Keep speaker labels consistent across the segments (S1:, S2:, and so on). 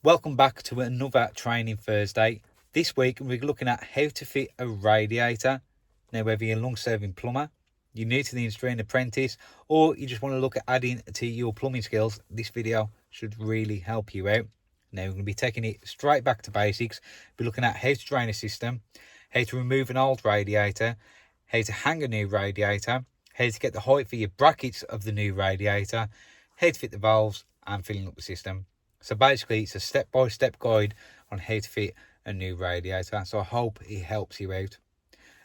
S1: Welcome back to another Training Thursday. This week we're looking at how to fit a radiator. Now, whether you're a long-serving plumber, you're new to the industry, an apprentice, or you just want to look at adding to your plumbing skills, this video should really help you out. Now, we're going to be taking it straight back to basics. We're looking at how to drain a system, how to remove an old radiator, how to hang a new radiator, how to get the height for your brackets of the new radiator, how to fit the valves, and filling up the system. So basically, it's a step-by-step guide on how to fit a new radiator. So I hope it helps you out.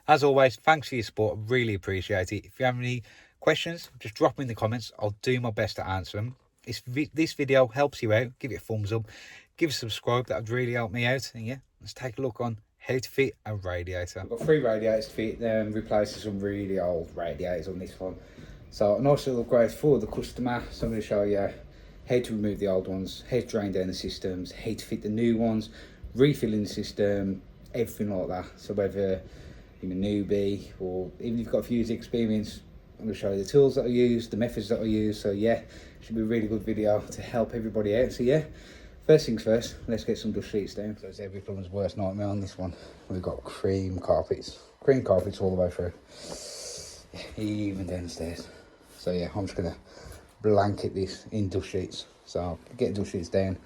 S1: As always, thanks for your support. I really appreciate it. If you have any questions, just drop them in the comments. I'll do my best to answer them. If this video helps you out, give it a thumbs up. Give us a subscribe. That would really help me out. And yeah, let's take a look on how to fit a radiator. I've got 3 radiators to fit, replacing some really old radiators on this one. So a nice little upgrade for the customer. So I'm going to show you how to remove the old ones, how to drain down the systems, how to fit the new ones, refilling the system, everything like that. So whether you're a newbie or even if you've got a few years experience, I'm going to show you the tools that I use, the methods that I use. So yeah, it should be a really good video to help everybody out. So yeah, first things first, let's get some dust sheets down. So it's every plumber's worst nightmare on this one. We've got cream carpets all the way through, even downstairs. So yeah, I'm just going to blanket this in dust sheets. So get dust sheets down, then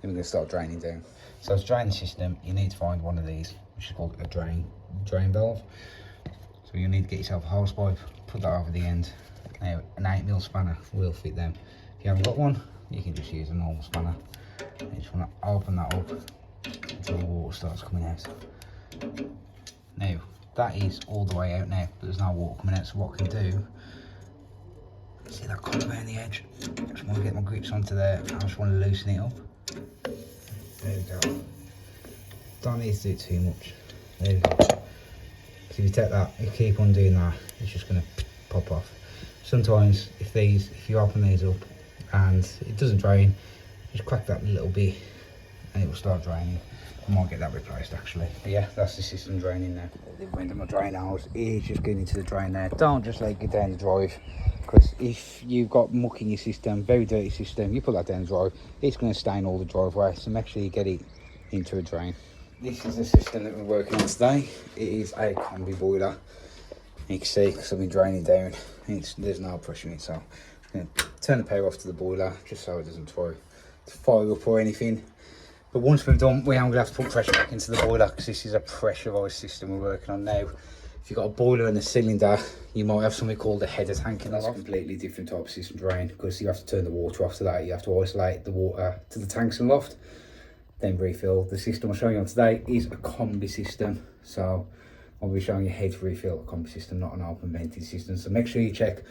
S1: we're going to start draining down. So to drain the system, you need to find one of these, which is called a drain valve. So you need to get yourself a hose pipe, put that over the end. Now an 8mm spanner will fit them. If you haven't got one, you can just use a normal spanner. You just want to open that up until the water starts coming out. Now that is all the way out now, there's no water coming out. So what I can do, see that collar around the edge? I just want to get my grips onto there. I just want to loosen it up. There we go. Don't need to do it too much. There we go. So if you take that, you keep on doing that, it's just going to pop off. Sometimes if you open these up and it doesn't drain, just crack that a little bit and it will start draining. I might get that replaced actually. But yeah, that's the system draining now. The end of my drain hose is just getting into the drain there. Don't just let it get down the drive, because if you've got muck in your system, very dirty system, you put that down the drive, it's going to stain all the driveway. So make sure you get it into a drain. This is the system that we're working on today. It is a combi boiler. You can see, because I've been draining down, there's no pressure in it. So I'm going to turn the power off to the boiler just so it doesn't fire up or anything. But once we've done, we are going to have to put pressure back into the boiler, because this is a pressurised system we're working on now. If you've got a boiler and a cylinder, you might have something called a header tank, and that's a completely different type of system drain, because you have to turn the water off to that. You have to isolate the water to the tanks and loft, then refill. The system I'm showing you on today is a combi system. So I'll be showing you how to refill a combi system, not an open vented system. So make sure you check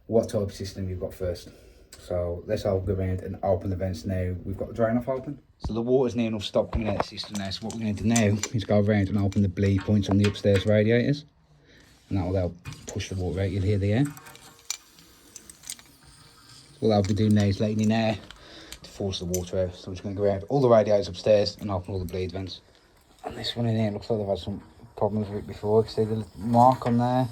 S1: what type of system you've got first. So let's all go around and open the vents now. We've got the drain off open. So the water's near enough stopped coming out of the system now. So what we're going to do now is go around and open the bleed points on the upstairs radiators. And that will help push the water out. You'll hear the air. So what I'll be doing now is letting in air to force the water out. So I'm just going to go around all the radiators upstairs and open all the bleed vents. And this one in here looks like they've had some problems with it before. See the mark on there?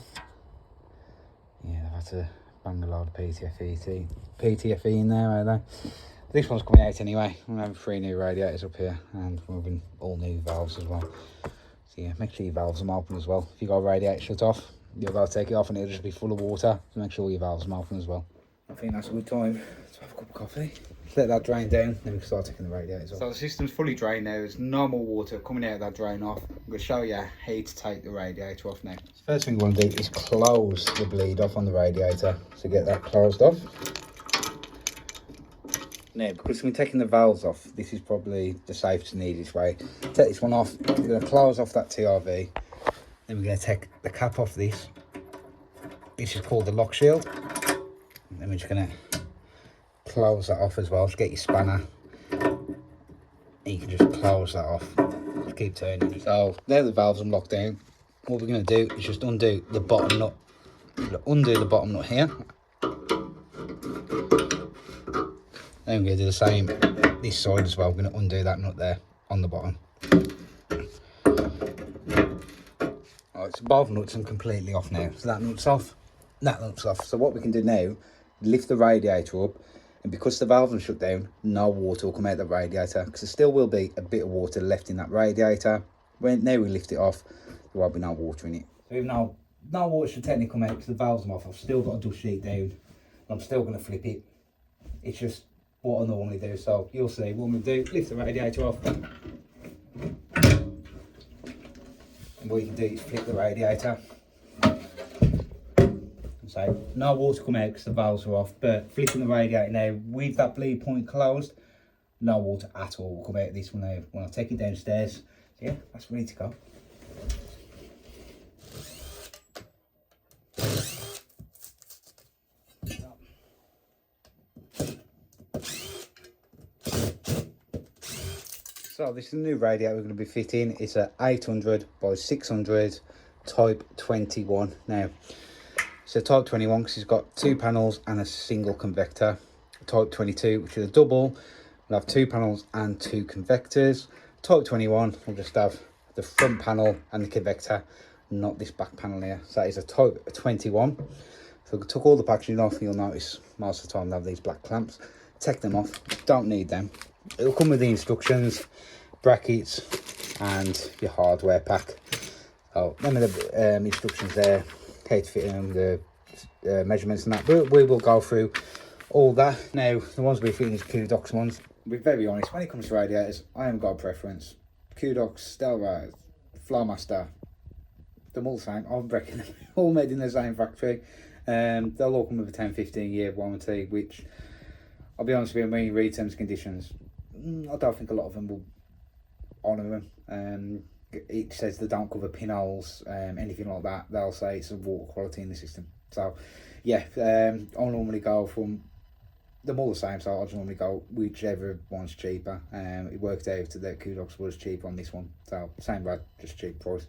S1: Yeah, they've had to bang a load of PTFE in there, are they? This one's coming out anyway. I'm having 3 new radiators up here, and we're having all new valves as well. So yeah, make sure your valves are open as well. If you've got a radiator shut off, you'll go to take it off and it'll just be full of water. So make sure your valves are open as well. I think that's a good time to have a cup of coffee. Let that drain down, then we can start taking the radiators off. So the system's fully drained now. There's no more water coming out of that drain off. I'm going to show you how to take the radiator off now. First thing you want to do is close the bleed off on the radiator. So get that closed off. Now, because we're taking the valves off, this is probably the safest and easiest way. Take this one off, we're going to close off that TRV. Then we're going to take the cap off this. This is called the lock shield. And then we're just going to close that off as well. Just get your spanner. And you can just close that off. Just keep turning. So there the valves are locked down. What we're going to do is just undo the bottom nut. Undo the bottom nut here. Then we're going to do the same this side as well. We're going to undo that nut there on the bottom. Alright, so both nuts are completely off now. So that nut's off, that nut's off. So what we can do now, lift the radiator up, And because the valves are shut down, no water will come out of the radiator, because there still will be a bit of water left in that radiator. Now we lift it off, there won't be no water in it. So even though no water should technically come out because the valves are off, I've still got a dust sheet down. I'm still going to flip it. It's just what I normally do. So you'll see what I'm going to do, lift the radiator off. And what you can do is flip the radiator. So no water come out because the valves are off, but flipping the radiator now with that bleed point closed, no water at all will come out of this when I take it downstairs. So yeah, that's ready to go. So this is the new radiator we're going to be fitting. It's a 800 by 600 type 21. Now it's a type 21 because it's got 2 panels and a single convector. Type 22, which is a double, will have 2 panels and 2 convectors. Type 21 will just have the front panel and the convector, not this back panel here. So that is a type 21. So I took all the packaging off. You'll notice most of the time they have these black clamps. Take them off, don't need them. It'll come with the instructions, brackets and your hardware pack. Oh, them are the instructions there, how to fit them, the measurements and that. But we will go through all that. Now the ones we're fitting is Kudox ones. To be very honest, when it comes to radiators, I haven't got a preference. Kudox, Stelrad, Flowmaster, they're all the same. I reckon they're all made in the same factory. They'll all come with a 10-15 year warranty, which I'll be honest with you, when you read terms and conditions, I don't think a lot of them will honour them. It says they don't cover pinholes, anything like that. They'll say it's a water quality in the system. So yeah, I'll normally go from them all the same, so I'll just normally go whichever one's cheaper. It worked out that Kudox was cheaper on this one, so same brand, just cheap price.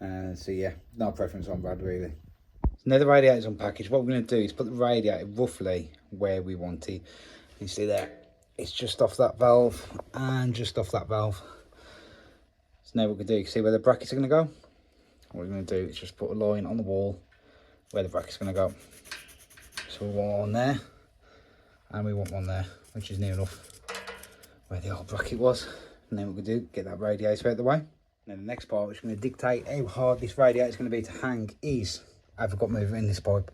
S1: So yeah, no preference on brand really. Now the radiator's unpackaged. What we're going to do is put the radiator roughly where we want it. You see there, it's just off that valve and just off that valve. So now what we're going to do, you can see where the brackets are going to go. What we're going to do is just put a line on the wall where the bracket's going to go. So we want one there and we want one there, which is near enough where the old bracket was. And then what we're going to do, get that radiator out of the way. Now the next part, which is going to dictate how hard this radiator is going to be to hang, is have I got movement in this pipe?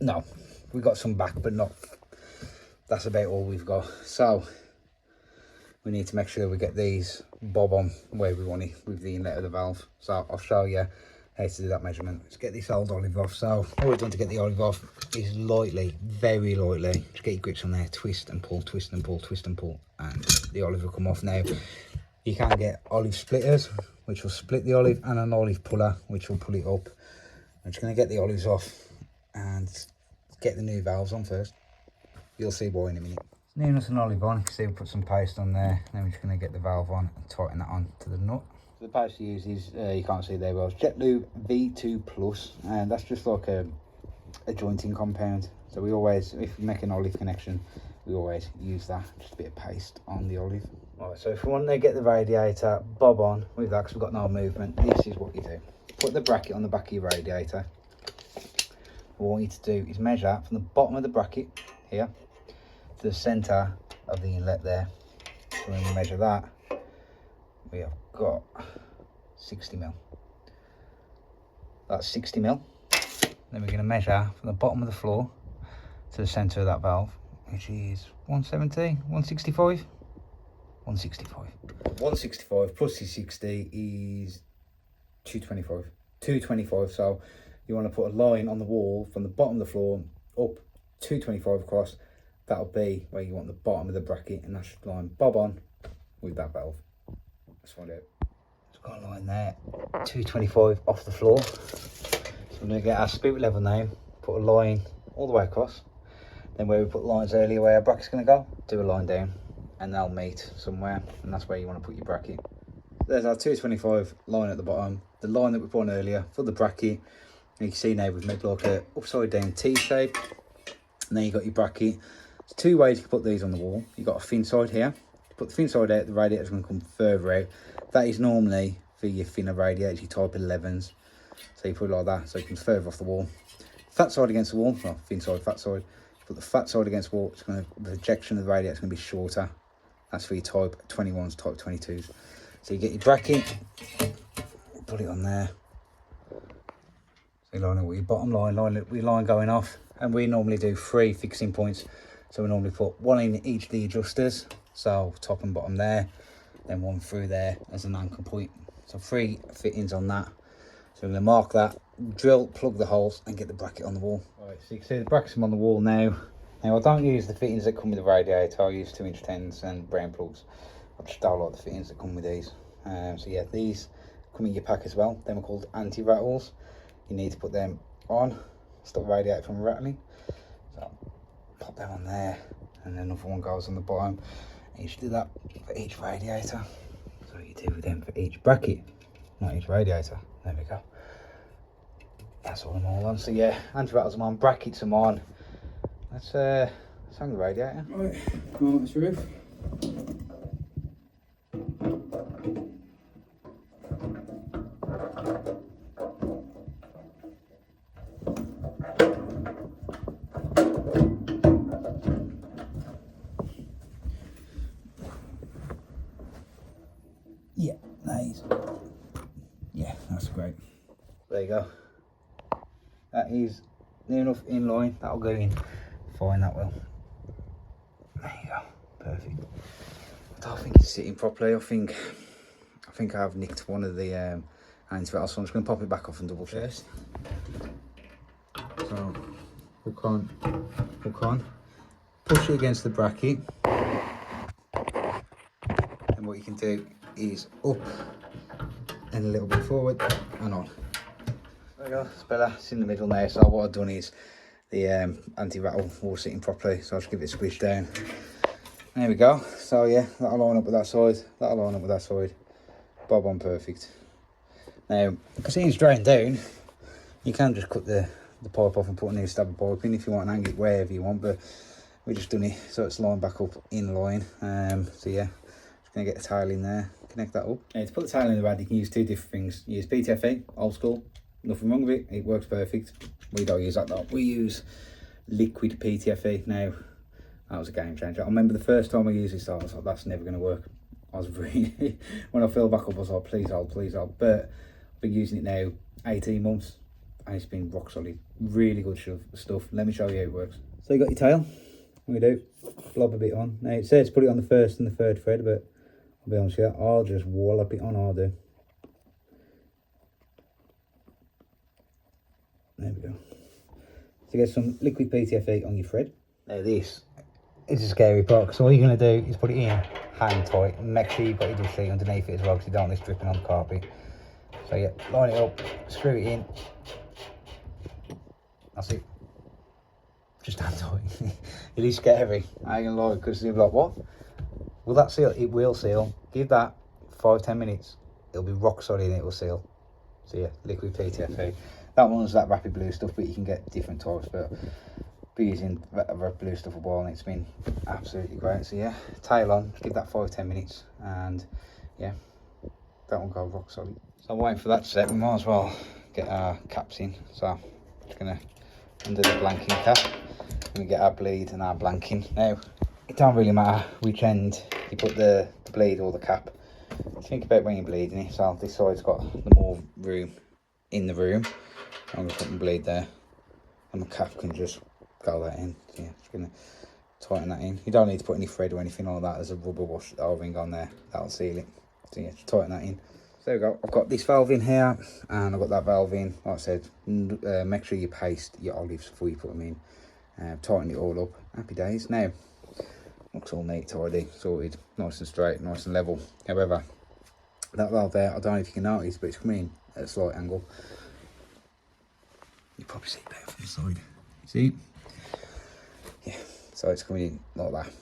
S1: No, we've got some back, but not. That's about all we've got. So we need to make sure we get these bob on where we want it with the inlet of the valve. So I'll show you how to do that measurement. Let's get this old olive off. So all we've done to get the olive off is lightly, very lightly, just get your grips on there, twist and pull, twist and pull, twist and pull, and the olive will come off. Now you can get olive splitters, which will split the olive, and an olive puller, which will pull it up. I'm just going to get the olives off and get the new valves on first. You'll see why in a minute. Near enough an olive on, you can see we put some paste on there. Then we're just going to get the valve on and tighten that on to the nut. So the paste we use is, you can't see there well, it's JetBlue V2 Plus, and that's just like a jointing compound. So we always, if we make an olive connection, we always use that, just a bit of paste on the olive. Right, so if we want to get the radiator bob on with that, because we've got no movement, this is what you do. Put the bracket on the back of your radiator. What I want you to do is measure from the bottom of the bracket here to the centre of the inlet there. So when we measure that, we have got 60mm. That's 60mm. Then we're going to measure from the bottom of the floor to the centre of that valve, which is 170, 165. 165. 165 plus the 60 is 225. 225. So you want to put a line on the wall from the bottom of the floor up 225 across. That'll be where you want the bottom of the bracket, and that should line bob on with that valve. Let's find out. It's got a line there, 225 off the floor. So we're going to get our spirit level now, put a line all the way across. Then where we put lines earlier, where our bracket's going to go, do a line down, and they'll meet somewhere, and that's where you want to put your bracket. There's our 225 line at the bottom, the line that we put on earlier for the bracket. And you can see now we've made like a upside down T shape, and then you've got your bracket. There's two ways you can put these on the wall. You've got a thin side here. To put the thin side out, the radiator's going to come further out. That is normally for your thinner radiators, your type 11s. So you put it like that, so it comes further off the wall. Fat side against the wall, well, thin side, fat side. Put put the flat side against the wall, the ejection of the radiator is going to be shorter. That's for your type 21s, type 22s. So you get your bracket, put it on there. So you line it with your bottom line, your line going off. And we normally do 3 fixing points. So we normally put 1 in each of the adjusters. So top and bottom there, then 1 through there as an anchor point. So 3 fittings on that. So I'm going to mark that, drill, plug the holes and get the bracket on the wall. Right, so you can see the bracket's on the wall now. Now I don't use the fittings that come with the radiator, I use 2-inch 10s and brown plugs. I just don't like the fittings that come with these. So yeah, these come in your pack as well. Them are called anti-rattles. You need to put them on, stop the radiator from rattling. So pop them on there, and then another one goes on the bottom. And you should do that for each radiator. So you do them for each bracket, not each radiator. There we go. That's all I'm all on. So yeah, anti-rattles I'm on, brackets I'm on. Let's hang the radiator.
S2: Right, come on, this roof. Yeah, nice. Yeah, that's great.
S1: There you go. That is near enough in line. That'll go in fine, that will. There you go. Perfect. I don't think it's sitting properly. I think I've nicked one of the anti-rattles, so I'm just going to pop it back off and double check. So hook on, push it against the bracket, and what you can do is up and a little bit forward and on. There we go, it's better, it's in the middle now. So what I've done is the anti-rattle all sitting properly, so I'll just give it a squish down. There we go. So yeah, that'll line up with that side, that'll line up with that side. Bob on perfect. Now, because it's drained down, you can just cut the pipe off and put a new stab of pipe in if you want, and hang it wherever you want, but we've just done it so it's lined back up in line. So yeah, just gonna get the tile in there, connect that up. Now, to put the tile in the rad, you can use 2 different things. You use PTFE, old school, nothing wrong with it, it works perfect. We don't use that though, we use liquid PTFE. Now, that was a game changer. I remember the first time I used this, I was like, that's never gonna work. I was really, when I filled back up, I was like, please hold. But I've been using it now 18 months and it's been rock solid. Really good stuff. Let me show you how it works. So you got your tail, what we do, blob a bit on. Now it says put it on the 1st and the 3rd thread, but I'll be honest with you, I'll just wallop it on, I'll do. There we go. So get some liquid PTFE on your thread. Now this is a scary part, because all you're going to do is put it in hand tight and make sure you've got your dust sheet underneath it as well, because you don't want this dripping on the carpet. So yeah, line it up, screw it in. That's it. Just hand tight. It is scary, I ain't gonna lie, because you'll be like, what? Will that seal? It will seal. Give that 5-10 minutes, it'll be rock solid and it will seal. So yeah, liquid PTFE. That one's that rapid blue stuff, but you can get different types, but be using rapid blue stuff a while and it's been absolutely great. So yeah, tail on, give that 5-10 minutes, and yeah, that one go rock solid. So I'm waiting for that to set. We might as well get our caps in. So I'm just gonna under the blanking cap, we get our bleed and our blanking. Now it don't really matter which end you put the bleed or the cap. Think about when you're bleeding it. So this side's got the more room in the room. I'm gonna put my bleed there, and my cap can just go that in. So yeah, just gonna tighten that in. You don't need to put any thread or anything like that. There's a rubber wash O-ring on there that'll seal it. So yeah, just tighten that in. So there we go. I've got this valve in here, and I've got that valve in. Like I said, make sure you paste your olives before you put them in. Tighten it all up. Happy days. Now, looks all neat, tidy, sorted, nice and straight, nice and level. However, that valve there, I don't know if you can notice, but it's coming in at a slight angle. You probably see it better from the side. See? Yeah, so it's coming in like that.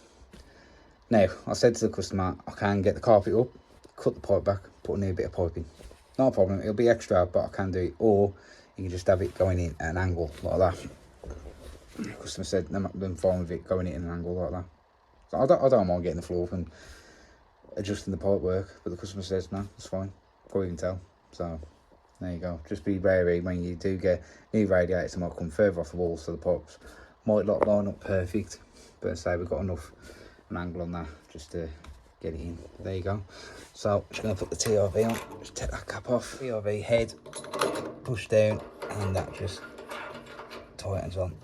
S1: Now, I said to the customer, I can get the carpet up, cut the pipe back, put a new bit of pipe in. Not a problem, it'll be extra, but I can do it. Or you can just have it going in at an angle like that. The customer said they're fine with it going in at an angle like that. So I don't mind getting the floor up and adjusting the pipe work, but the customer says no, it's fine. Can't even tell. So there you go. Just be wary when you do get new radiators, they might come further off the wall, so the pipes might not line up perfect, but say we've got enough an angle on that just to get it in. There you go. So just going to put the TRV on, just take that cap off. TRV head, push down, and that just tightens on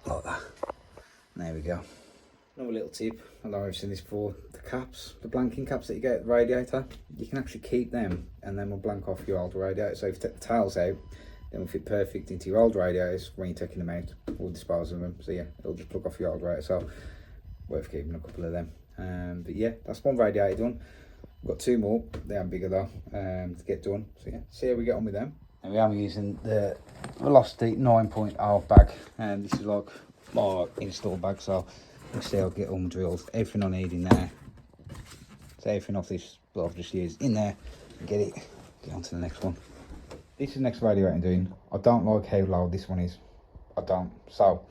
S1: like that. There we go. Another little tip, I know I've seen this before, the caps, the blanking caps that you get at the radiator, you can actually keep them and then we'll blank off your old radiator. So if you take the tails out, then will fit perfect into your old radiators when you're taking them out or disposing of them. So yeah, it'll just plug off your old radiator. So worth keeping a couple of them. But yeah, that's one radiator done. We've got two more, they are bigger though, to get done. So yeah, see how we get on with them. And we are using the Velocity 9.0 bag, and this is like my install bag, so you see I'll get all my drills, everything I need in there. So everything off this that I've just used in there, get on to the next one. This is the next radiator I'm doing. I don't like how low this one is. I don't. So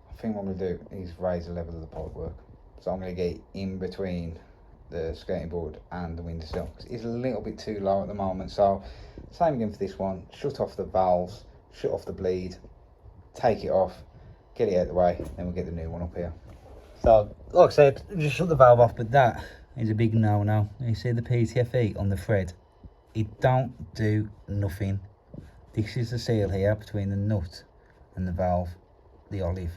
S1: I think what I'm going to do is raise the level of the pipe work. So I'm going to get in between the skating board and the windowsill. It's a little bit too low at the moment. So same again for this one. Shut off the valves, shut off the bleed, take it off, get it out of the way, then we'll get the new one up here. So like I said, just shut the valve off, but that is a big no-no. You see the PTFE on the thread? It don't do nothing. This is the seal here between the nut and the valve, the olive.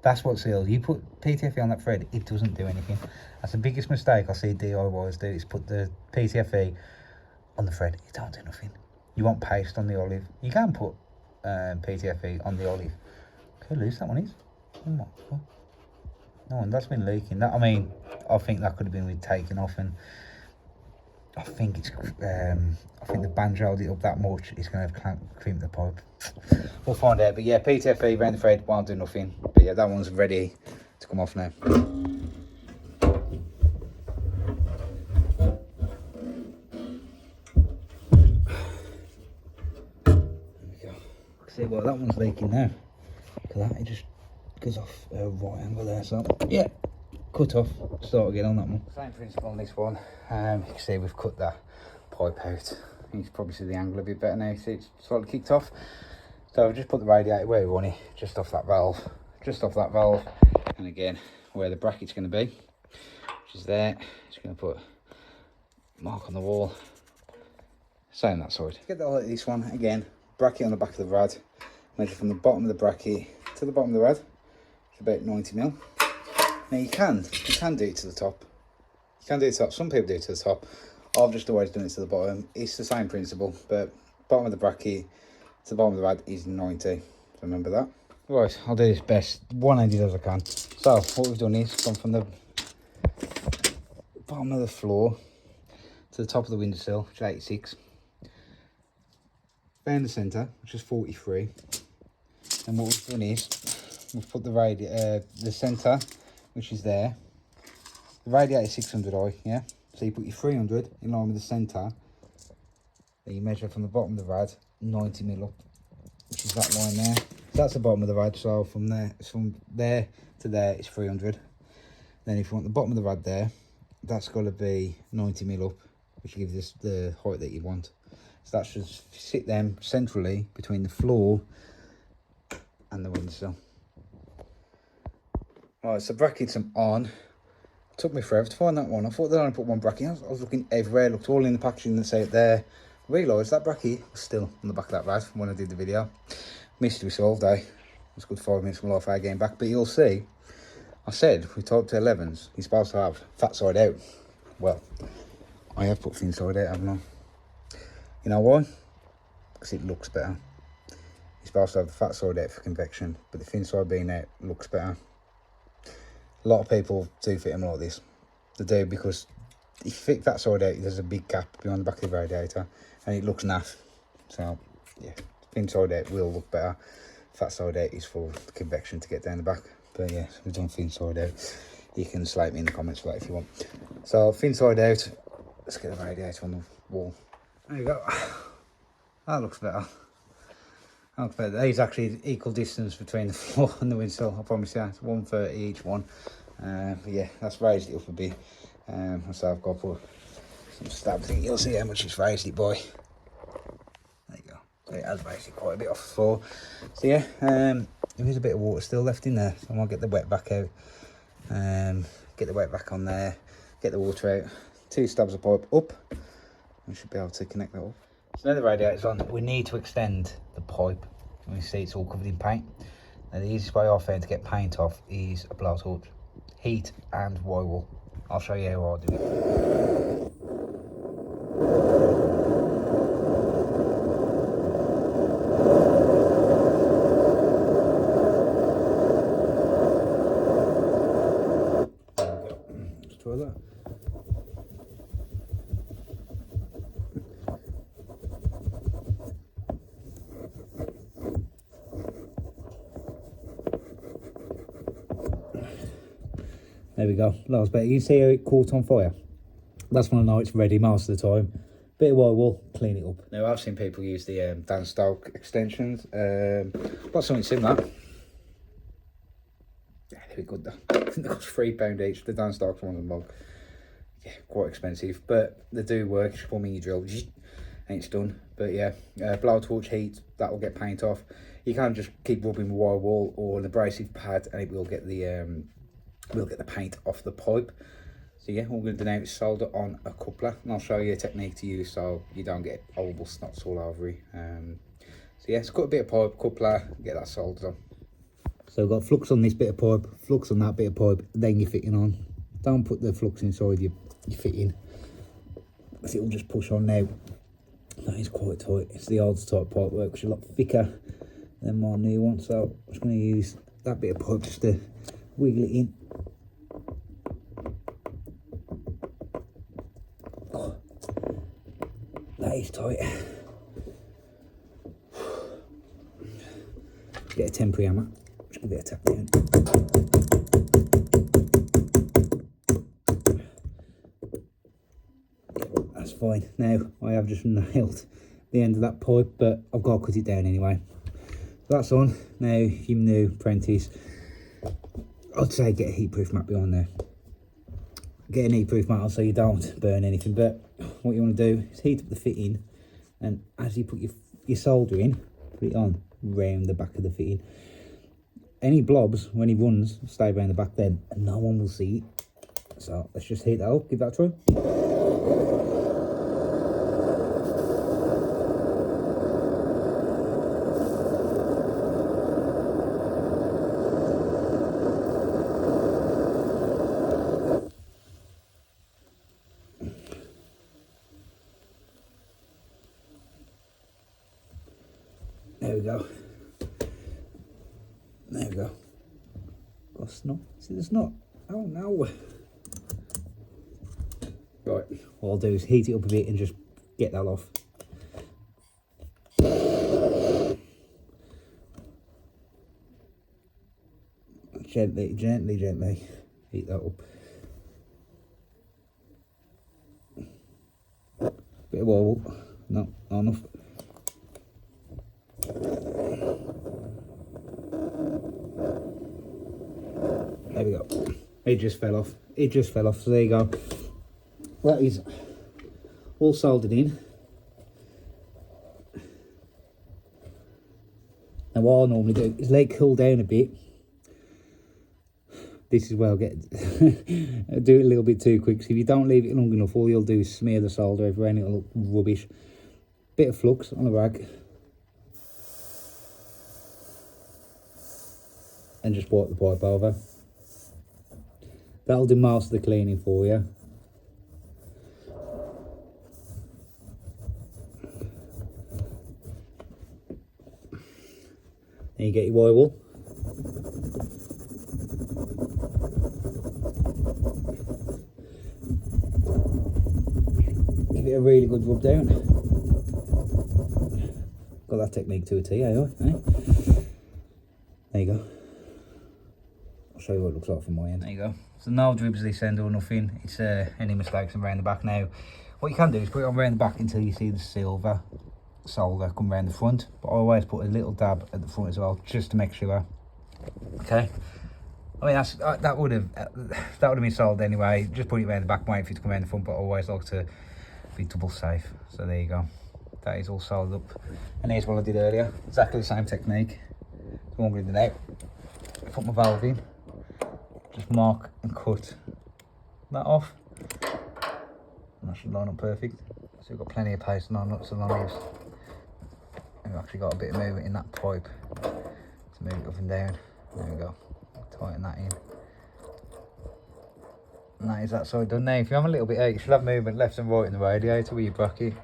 S1: That's what seals. You put PTFE on that thread, it doesn't do anything. That's the biggest mistake I see DIYers do, is put the PTFE on the thread. It don't do nothing. You want paste on the olive. You can put PTFE on the olive. Look how loose that one is. Oh my God. No, and that's been leaking. That, I mean, I think that could have been with taking off, and I think it's I think the banjo held it up that much, it's going to have crimped the pipe. We'll find out. But yeah, PTFE round the thread won't do nothing. But yeah, that one's ready to come off now. There we go. See, well, that one's leaking now. Look at that, it just goes off a right angle there. So yeah, cut off, start again on that one. Same principle on this one. You can see we've cut that pipe out. You can probably see the angle a bit better now. You see it's slightly kicked off. So I've just put the radiator where we want it, just off that valve, and again where the bracket's going to be, which is there. Just going to put a mark on the wall. Same that side. Get the height of this one again. Bracket on the back of the rad. Measure from the bottom of the bracket to the bottom of the rad. It's about 90mm. Now you can do it to the top. You can do it to the top. Some people do it to the top. I've just always done it to the bottom. It's the same principle, but bottom of the bracket to the bottom of the rad is 90. So remember that. Right, I'll do this best one-handed as I can. So what we've done is gone from the bottom of the floor to the top of the windowsill, which is 86. Found the centre, which is 43. And what we've done is we've put the centre, which is there. The radiator is 600i, yeah? So you put your 300 in line with the centre. Then you measure from the bottom of the rad, 90mm up, which is that line there. So that's the bottom of the rad, so from there to there is 300. Then if you want the bottom of the rad there, that's got to be 90mm up, which gives us the height that you want. So that should sit them centrally between the floor and the windowsill. Right, so brackets are on. Took me forever to find that one. I thought they'd only put one bracket. I was looking everywhere, looked all in the packaging and say it there. I realised that bracket was still on the back of that rad when I did the video. Mystery solved, eh? It's a good 5 minutes from life I game back. But you'll see, I said we type to 11s, you're supposed to have fat side out. Well, I have put thin side out, haven't I? You know why? Because it looks better. You're supposed to have the fat side out for convection, but the thin side being out looks better. A lot of people do fit them like this. They do, because if you fit that side out, there's a big gap behind the back of the radiator and it looks naff. So yeah, thin side out will look better. Fat side out is for convection to get down the back. But yeah, so we've done thin side out. You can slate me in the comments for that if you want. So thin side out, let's get the radiator on the wall. There you go. That looks better. There's actually equal distance between the floor and the windowsill, I promise you. It's 130 each one. But yeah, that's raised it up a bit. So I've got to put some stab thing. You'll see how much it's raised it by. There you go. So it has raised it quite a bit off the floor. So yeah,
S2: there is a bit of water still left in there, so I might get the wet back out. Get the wet back on there, get the water out. 2 stabs of pipe up. We should be able to connect that up. So now the radiator's on, we need to extend the pipe. And we see it's all covered in paint. Now the easiest way I found to get paint off is a blowtorch. Heat and wire wool. I'll show you how I do it. Let's try that. There we go, last bit. You see how it caught on fire? That's when I know it's ready most of the time. Bit of wire wool, clean it up. Now I've seen people use the Dan Stoke extensions. Got something similar. Yeah, they're good though. I think they cost £3 each. The Dan Stoke ones are mug. Yeah, quite expensive, but they do work. You just put them in your drill, and it's done. But yeah, blowtorch heat, that will get paint off. You can't just keep rubbing wire wool or an abrasive pad, and it will get the paint off the pipe. So yeah, all we're going to do now is solder on a coupler, and I'll show you a technique to use so you don't get horrible snots all over you. So yeah, just cut a bit of pipe, coupler, get that soldered on. So we've got flux on this bit of pipe, flux on that bit of pipe, then you're fitting on. Don't put the flux inside your fitting, because it will just push on now. That is quite tight. It's the old type pipe work, which is a lot thicker than my new one. So I'm just going to use that bit of pipe just to wiggle it in. Oh, that is tight. Get a temporary hammer, just give it a tap down. That's fine. Now I have just nailed the end of that pipe, but I've got to cut it down anyway. So that's on. Now if you're new apprentice, I'd say get a heatproof mat behind there. Get an heatproof mat so you don't burn anything, but what you want to do is heat up the fitting, and as you put your solder in, put it on round the back of the fitting. Any blobs when he runs stay around the back then, and no one will see it. So let's just heat that up, give that a try. There we go. There we go. Got snot. See the snot? Oh no. Right, what I'll do is heat it up a bit and just get that off. Gently, gently, gently heat that up. Bit of wobble. No, not enough. There we go. It just fell off. It just fell off. So there you go. That is all soldered in. Now what I'll normally do is let it cool down a bit. This is where I'll get I'll do it a little bit too quick. So if you don't leave it long enough, all you'll do is smear the solder everywhere and it'll look rubbish. Bit of flux on a rag. And just wipe the pipe over. That'll do most of the cleaning for you. Then you get your wire wool. Give it a really good rub down. Got that technique to a T, eh? There you go. I'll show you what it looks like from my end. There you go. So no dribs this end or nothing. It's any mistakes around the back now. What you can do is put it on around the back until you see the silver solder come around the front. But I always put a little dab at the front as well, just to make sure. Okay. I mean that would have been soldered anyway. Just put it around the back, wait for it to come around the front. But I always like to be double safe. So there you go. That is all soldered up. And here's what I did earlier. Exactly the same technique. I'm going to do now, put my valve in, just mark and cut that off, and that should line up perfect. So we've got plenty of pace and on nuts and leaves. And we've actually got a bit of movement in that pipe to move it up and down. There we go, tighten that in. And that is that side done now. If you have a little bit out, you should have movement left and right in the radiator with your bracket.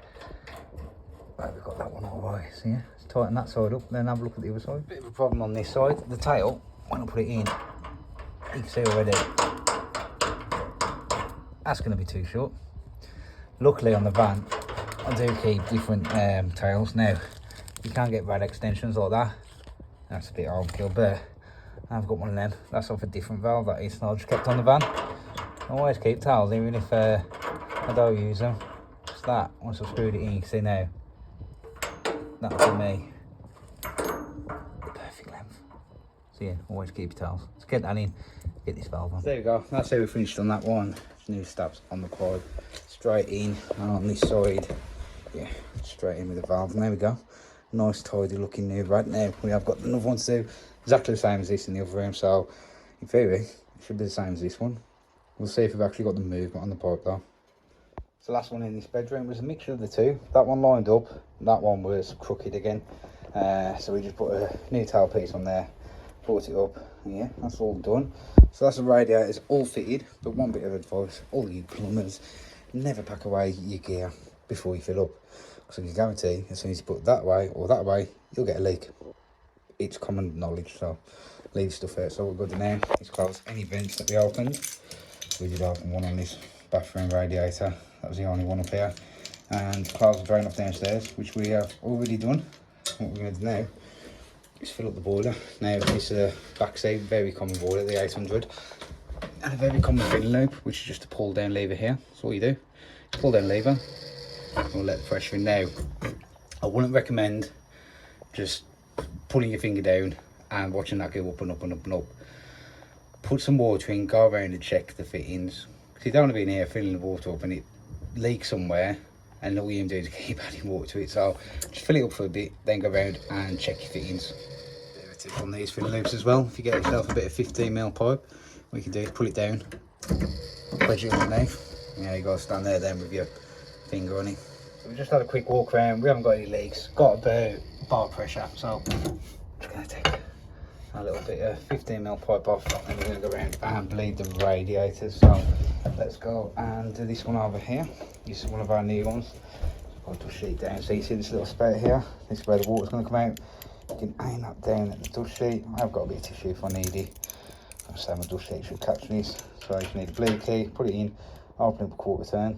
S2: Right, we've got that one all right. So yeah, let's tighten that side up, then have a look at the other side. Bit of a problem on this side. The tail, when I put it in, you can see already, that's going to be too short. Luckily on the van, I do keep different tails. Now, you can't get rad extensions like that. That's a bit overkill, but I've got one of them. That's off a different valve, that is. So I just kept on the van. I always keep tails, even if I don't use them. Just that, once I've screwed it in, you can see now, that's for me the perfect length. So yeah, always keep your tails. Let's get that in, get this valve on. There we go, that's how we finished on that one. New stabs on the quad, straight in, and on this side, yeah, straight in with the valve. And there we go, nice tidy looking new rad. Now we have got another one to do, exactly the same as this in the other room, so in theory, it should be the same as this one. We'll see if we've actually got the movement on the pipe though. So the last one in this bedroom was a mixture of the two. That one lined up, that one was crooked again. So we just put a new tail piece on there, brought it up, and yeah, that's all done. So that's the radiators all fitted, but one bit of advice, all you plumbers, never pack away your gear before you fill up. Because I can guarantee, as soon as you put it that way or that way, you'll get a leak. It's common knowledge, so leave stuff out. So we're good now, let's close any vents that we opened. We did open one on this bathroom radiator, that was the only one up here, and close the drain off downstairs, which we have already done. What we're going to do now is fill up the boiler. Now this backside, very common boiler, the 800, and a very common filling loop, which is just a pull down lever here. That's all you do, pull down lever, and we'll let the pressure in. Now I wouldn't recommend just pulling your finger down and watching that go up and up and up and up. Put some water in, go around and check the fittings. Because you don't want to be in here filling the water up and it leaks somewhere, and all you can do is keep adding water to it. So just fill it up for a bit, then go around and check your fittings. Bit of a tip on these filling loops as well. If you get yourself a bit of 15mm pipe, what you can do is pull it down, wedge it underneath. Yeah, you got to stand there then with your finger on it. So we just had a quick walk around. We haven't got any leaks. Got about bar pressure, so I'm just going to take a little bit of 15mm pipe off, and we're going to go around and bleed the radiators. So let's go and do this one over here. This is one of our new ones. I'll dust sheet down, so you see this little spout here, this is where the water's going to come out. You can aim that down at the dust sheet. I've got a bit of tissue if I need it. I'm saying my dust sheet should catch this. So you need a bleed key, put it in, open up a quarter turn.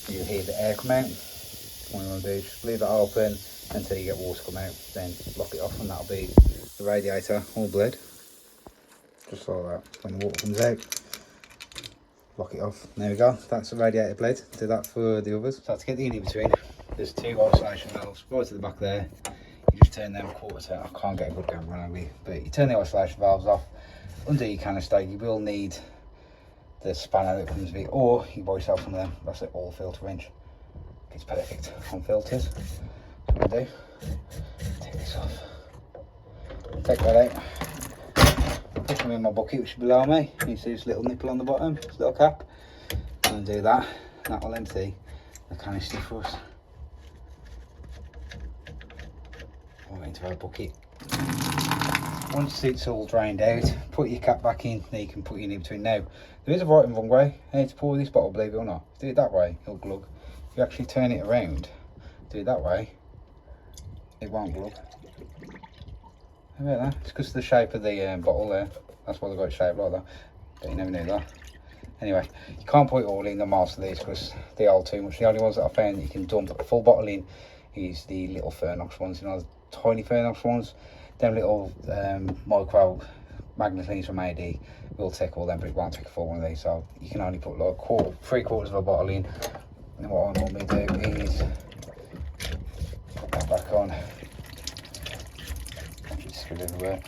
S2: You'll hear the air come out. What you want to do is just leave that open until you get water come out, then lock it off, and that'll be the radiator all bled. Just like that. When the water comes out, lock it off. There we go, that's the radiator bled. Do that for the others. So to get the in between, there's two isolation valves right to the back there. You just turn them quarter turn. I can't get a good camera on me, but you turn the isolation valves off. Under your canister, you will need the spanner that comes with it, or you buy yourself one of them. That's an all filter wrench. It's perfect on filters. What do, take this off, take that out, put them in my bucket which is below me. You see this little nipple on the bottom, this little cap, and do that, and that will empty the canister for us. We're into our bucket. Once it's all drained out, put your cap back in, then you can put your in between. Now, there is a right and wrong way how to pour this bottle, believe it or not. Do it that way, it'll glug. If you actually turn it around, do it that way, it won't glug. How about that? It's because of the shape of the bottle there. That's why they've got it shaped like that. But you never knew that. Anyway, you can't put it all in the most of these because they are too much. The only ones that I found that you can dump a full bottle in is the little Fernox ones, you know, the tiny Fernox ones. Them little micro magnetines from AD will take all them, but it won't take a full one of these. So you can only put like three quarters of a bottle in. And what I normally do is put that back on. Everywhere.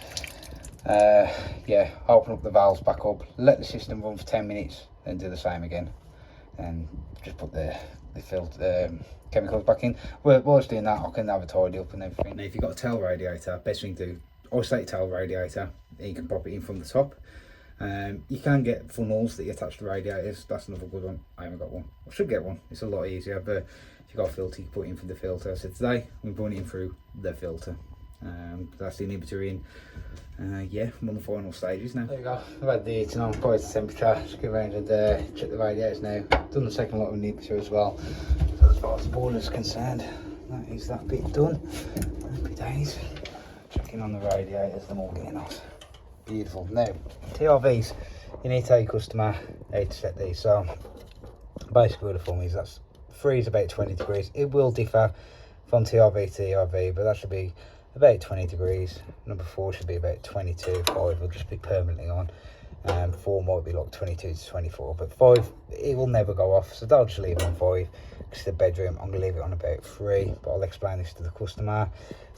S2: Yeah, open up the valves back up, let the system run for 10 minutes, then do the same again. and just put the filter chemicals back in. While I was doing that, I can have a tidy up and everything. Now, if you've got a tail radiator, best thing to do, isolate tail radiator, and you can pop it in from the top. You can get funnels that you attach to radiators. That's another good one. I haven't got one. I should get one. It's a lot easier, but if you've got a filter, you can put it in for the filter. So today we're putting it in through the filter. That's the inhibitor in. Yeah, I'm on the final stages now. There you go. I've had the heating on, quite the temperature. Just go around and check the radiators now. Done the second lot of inhibitor as well. So as far as the boiler is concerned, that is that bit done. Happy days. Checking on the radiators, them all getting off. Beautiful. Now, TRVs, you need to tell your customer how to set these. So basically, the form is that's 3 is about 20 degrees. It will differ from TRV to TRV, but that should be about 20 degrees. Number 4 should be about 22. 5 will just be permanently on. 4 might be like 22 to 24, but 5 it will never go off. So they'll just leave it on 5. Because the bedroom, I'm gonna leave it on about 3, but I'll explain this to the customer.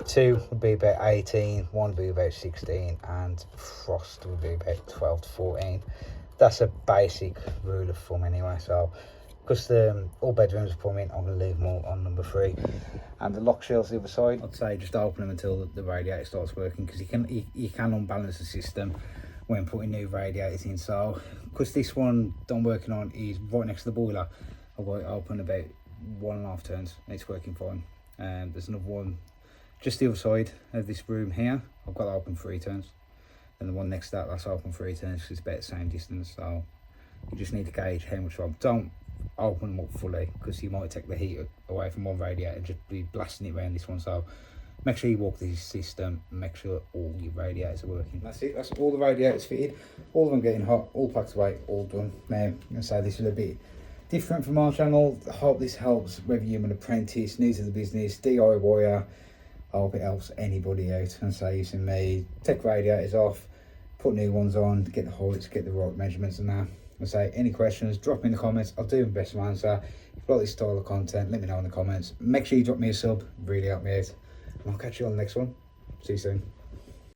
S2: 2 would be about 18, 1 would be about 16, and frost would be about 12 to 14. That's a basic rule of thumb anyway. So because all bedrooms are plumbing, I'm gonna leave them all on number 3. And the lock shield's the other side. I'd say just open them until the radiator starts working, because you can unbalance the system when putting new radiators in. So because this one I'm working on is right next to the boiler, I've got it open about 1.5 turns and it's working fine. There's another one just the other side of this room here. I've got it open 3 turns, and the one next to that, that's open 3 turns because it's about the same distance. So you just need to gauge how much. Don't open them up fully, because you might take the heat away from one radiator and just be blasting it around this one. So make sure you walk the system and make sure all your radiators are working. That's it. That's all the radiators fitted. All of them getting hot, all packed away, all done. Now I'm gonna say this is a bit different from our channel. I hope this helps whether you're an apprentice, new to the business, DIYer. I hope it helps anybody out. And say using me, take radiators off, put new ones on, get the heights, get the right measurements and that. I say any questions, drop me in the comments. I'll do my best to answer. If you've got this style of content, let me know in the comments. Make sure you drop me a sub, really help me out. And I'll catch you on the next one. See you soon.